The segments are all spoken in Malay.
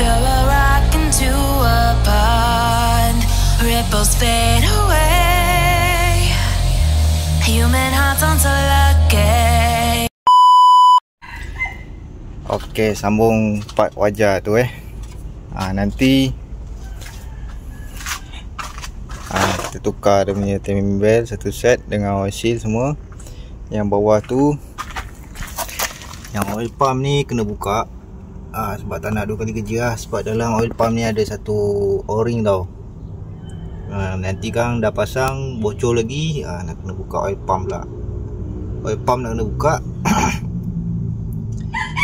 Throw a rock into a pond, ripples fade away. Human hearts aren't so lucky. Okey, sambung part wajah tu nanti kita tukar dia punya timing belt satu set dengan oil seal semua. Yang bawah tu, yang oil pump ni kena buka sebab tak nak 2 kali kerja sebab dalam oil pump ni ada satu o-ring tau. Nanti kan dah pasang bocor lagi, nak kena buka oil pump pula. Oil pump nak kena buka.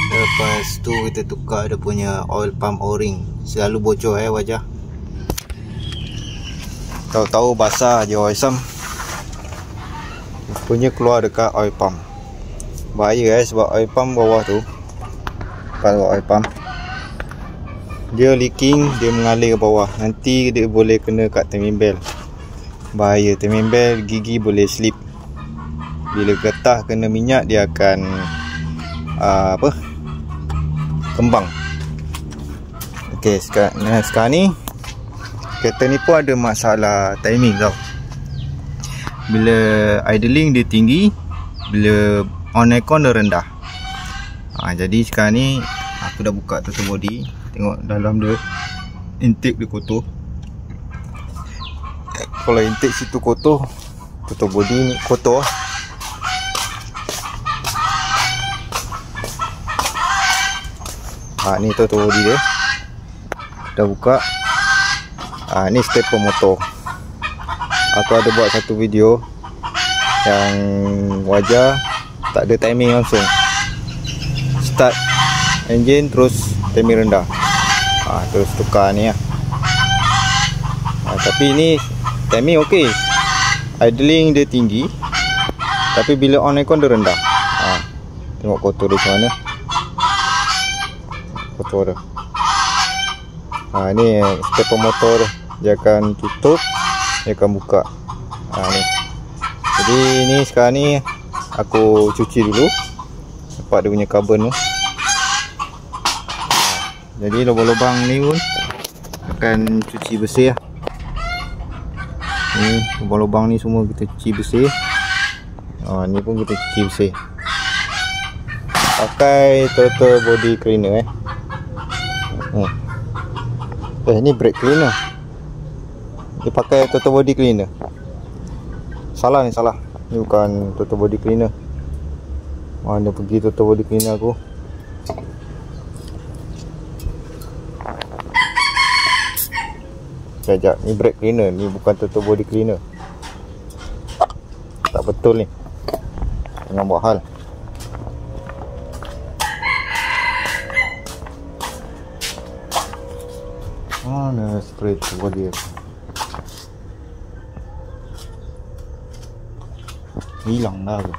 Lepas tu kita tukar dia punya oil pump o-ring. Selalu bocor wajah. Tahu-tahu basah je oil pump, punya keluar dekat oil pump. Bahaya sebab oil pump bawah tu, kalau oil pump dia leaking, dia mengalir ke bawah. Nanti dia boleh kena kat timing belt. Bahaya, timing belt gigi boleh slip. Bila getah kena minyak, dia akan kembang. Okey, sekarang ni kereta ni pun ada masalah timing tau. Bila idling dia tinggi, bila on aircon dia rendah. Jadi sekarang ni aku dah buka tutup body. Tengok dalam dia, intake dia kotor. Kalau intake situ kotor, tutup body ni kotor. Ni tutup body dia dah buka. Ni stepper motor. Aku ada buat satu video yang wajah tak ada timing langsung. Start engine terus timing rendah. Terus tukar ni tapi ni timing okey. Idling dia tinggi, tapi bila on aircon dia rendah. Tengok kotor dia macam mana. Kotor dia. Ni stepper motor dia akan tutup, dia akan buka. Ni. Jadi ni sekarang ni aku cuci dulu dapat dia punya carbon tu. Jadi lubang-lubang ni pun akan cuci bersih lah. Ni lubang-lubang ni semua kita cuci bersih. Ni pun kita cuci bersih pakai throttle body cleaner ni brake cleaner. Dia pakai throttle body cleaner. Salah. Ni bukan throttle body cleaner. Mana pergi throttle body cleaner aku. Sekejap, ni brake cleaner, ni bukan throttle body cleaner. Tak betul ni. Jangan buat hal. Mana spray tu body aku. Hilang dah tu.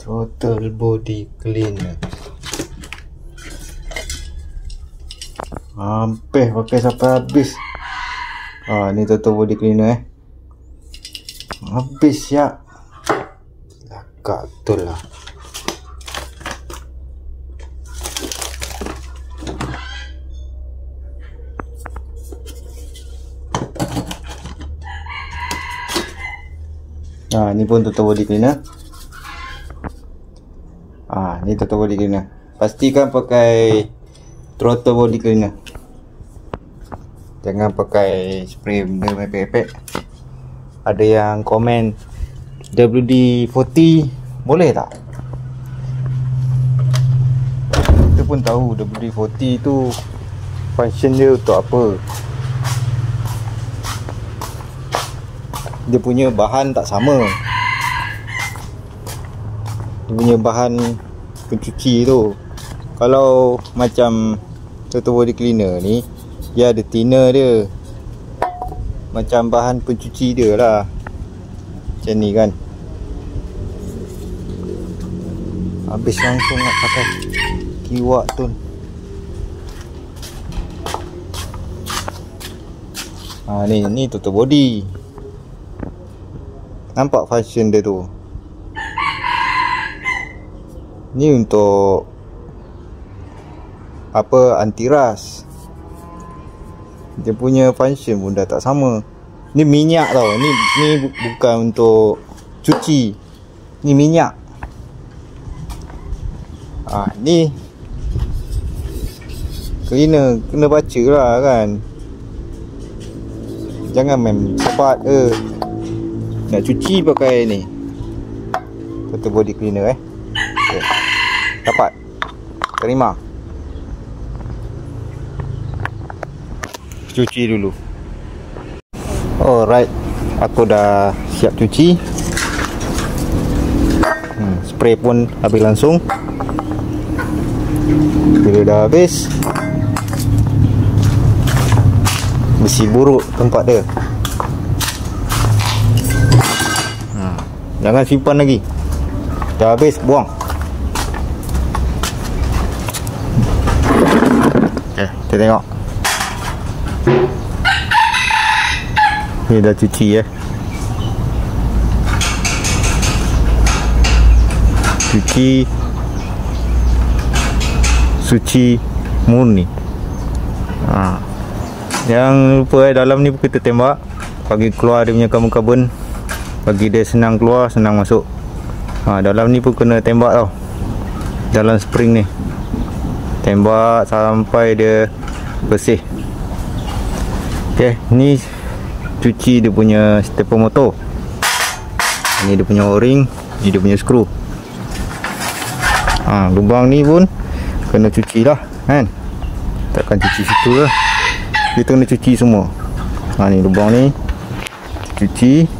Throttle body cleaner. Hampir pakai sampai habis. Ni throttle body cleaner habis ya. Lakak betul lah. Ni pun throttle body cleaner. Ni throttle body cleaner. Pastikan pakai throttle body cleaner. Jangan pakai spray benda mepek-mepek. Ada yang komen WD-40 boleh tak? Kita pun tahu WD-40 tu function dia untuk apa. Dia punya bahan tak sama. Dia punya bahan pencuci tu. Kalau macam throttle body cleaner ni, dia ada thinner dia, macam bahan pencuci dia lah. Macam ni kan. Habis langsung nak pakai kiwak tu. Ni tutup body. Nampak function dia tu. Ni untuk apa, anti rust. Dia punya function pun dah tak sama. Ni minyak tau. Ni bukan untuk cuci. Ni minyak. Ni cleaner, kena baca lah kan. Jangan main cepat nak cuci pakai ni tutup body cleaner okay. Dapat. Terima. Cuci dulu. Alright, aku dah siap cuci. Spray pun habis langsung. Bila dah habis, bersih buruk tempat dia. Jangan simpan lagi. Dah habis, buang. Kita tengok. Ni dah cuci Cuci suci murni. Jangan lupa dalam ni kita tembak, bagi keluar dia punya karbon-karbon, bagi dia senang keluar, senang masuk. Dalam ni pun kena tembak tau, dalam spring ni. Tembak sampai dia bersih. Okay, ni cuci dia punya stepper motor. Ni dia punya o-ring, ni dia punya skru. Lubang ni pun kena cuci lah kan. Takkan cuci situ lah, kita kena cuci semua. Ni lubang ni cuci.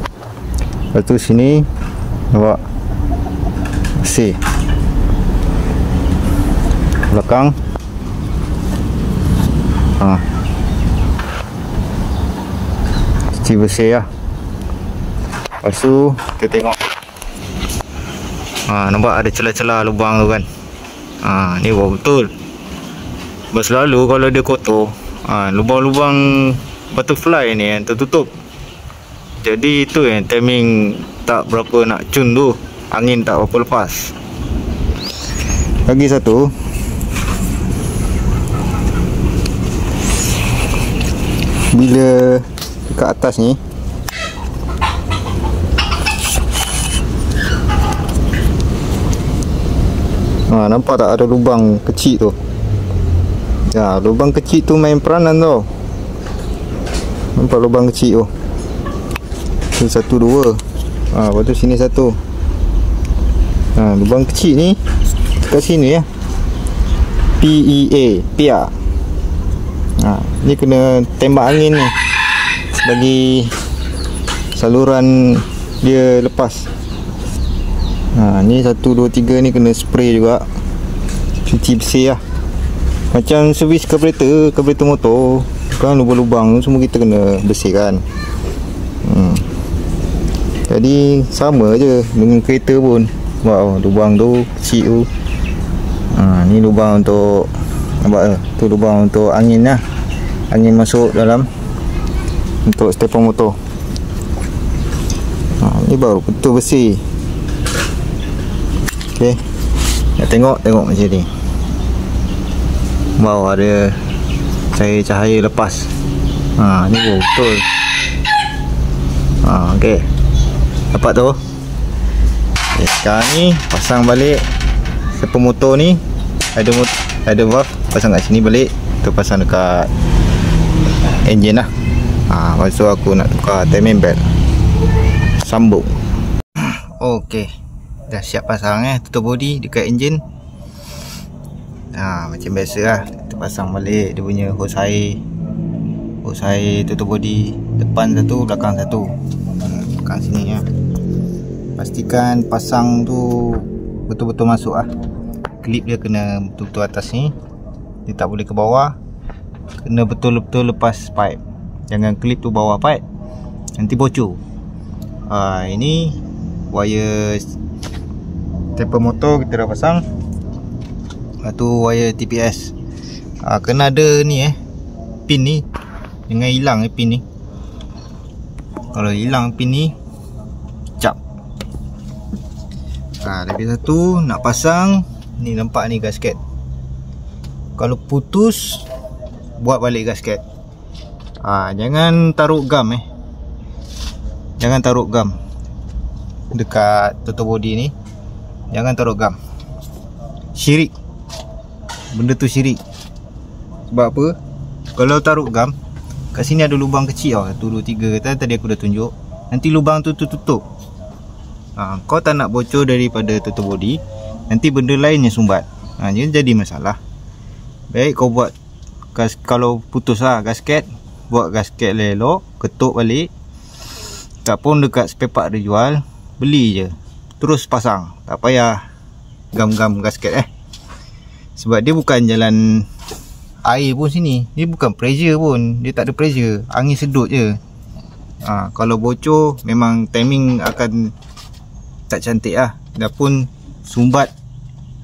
Lepas tu sini nampak bersih. Belakang cuci bersih lah. Lepas tu kita tengok, nampak ada celah-celah lubang tu kan. Ni betul. Selalu kalau dia kotor, lubang-lubang butterfly ni yang tertutup. Jadi itu yang timing tak berapa nak cun tu, angin tak berapa lepas. Lagi satu, bila dekat atas ni nampak tak ada lubang kecil tu? Lubang kecil tu main peranan tau. Nampak lubang kecil tu? Tu satu dua. Lepas tu sini satu. Lubang kecil ni kat sini ya. PEA, PIA. Ni kena tembak angin ni, bagi saluran dia lepas. Ni 1, 2, 3 ni kena spray juga, cuci bersih lah. Macam servis karburetor motor kan, lubang-lubang semua kita kena bersihkan. Jadi sama je dengan kereta pun. Wow, lubang tu kecil tu. Ni lubang untuk, nampak tu lubang untuk angin lah. Angin masuk dalam untuk stepper motor. Ni baru betul bersih. Okay, nak tengok macam ni. Wow, ada cahaya lepas. Ni betul. Okay, dapat tu. Okay, sekarang ni pasang balik stepper motor ni. Ada valve, pasang kat sini balik. Tu pasang dekat enjin lah. Lepas tu aku nak tukar timing belt, sambung. Okay, dah siap pasang tutup body dekat enjin. Macam biasa lah, kita pasang balik dia punya hose air tutup body. Depan satu, belakang satu. Belakang sini ya. Pastikan pasang tu betul-betul masuk lah. Klip dia kena betul-betul atas ni, dia tak boleh ke bawah. Kena betul-betul lepas pipe. Jangan klip tu bawah pipe, nanti bocor. Ini wire stepper motor kita dah pasang. Lepas tu wire TPS. Kena ada ni pin ni. Jangan hilang pin ni. Kalau hilang pin ni, cap. Lagi satu nak pasang ni, nampak ni gasket. Kalau putus, buat balik gasket. Jangan taruh gam Jangan taruh gam dekat toto body ni. Jangan taruh gam. Syirik. Benda tu syirik. Sebab apa? Kalau taruh gam, kat sini ada lubang kecil tau. 1, 2, 3 kata tadi aku dah tunjuk. Nanti lubang tu tutup. Kau tak nak bocor daripada toto body, nanti benda lain yang sumbat. Jadi masalah. Baik kau buat, kalau putus gasket, buat gasket elok, ketuk balik. Tak pun dekat spare part dia jual, beli je, terus pasang. Tak payah gam-gam gasket Sebab dia bukan jalan air pun sini. Dia bukan pressure pun. Dia tak ada pressure, angin sedut je. Kalau bocor, memang timing akan tak cantik Dah pun sumbat.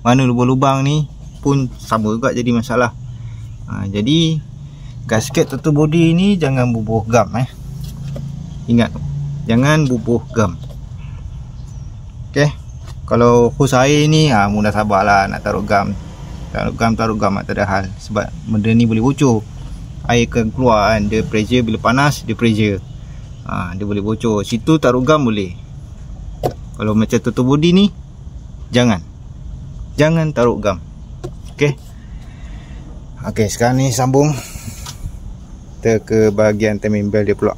Mana lubang-lubang ni pun sama juga jadi masalah. Jadi gasket toto body ni jangan bubuh gam Ingat, jangan bubuh gam. Kalau hos air ni mudah sabarlah nak taruh gam. Taruh gam tak ada hal. Sebab benda ni boleh bocor. Air akan keluar dia pressure, bila panas dia pressure. Dia boleh bocor. Situ taruh gam boleh. Kalau macam toto body ni, jangan taruh gam. Okey, sekarang ni sambung kita ke bahagian timing belt dia pula.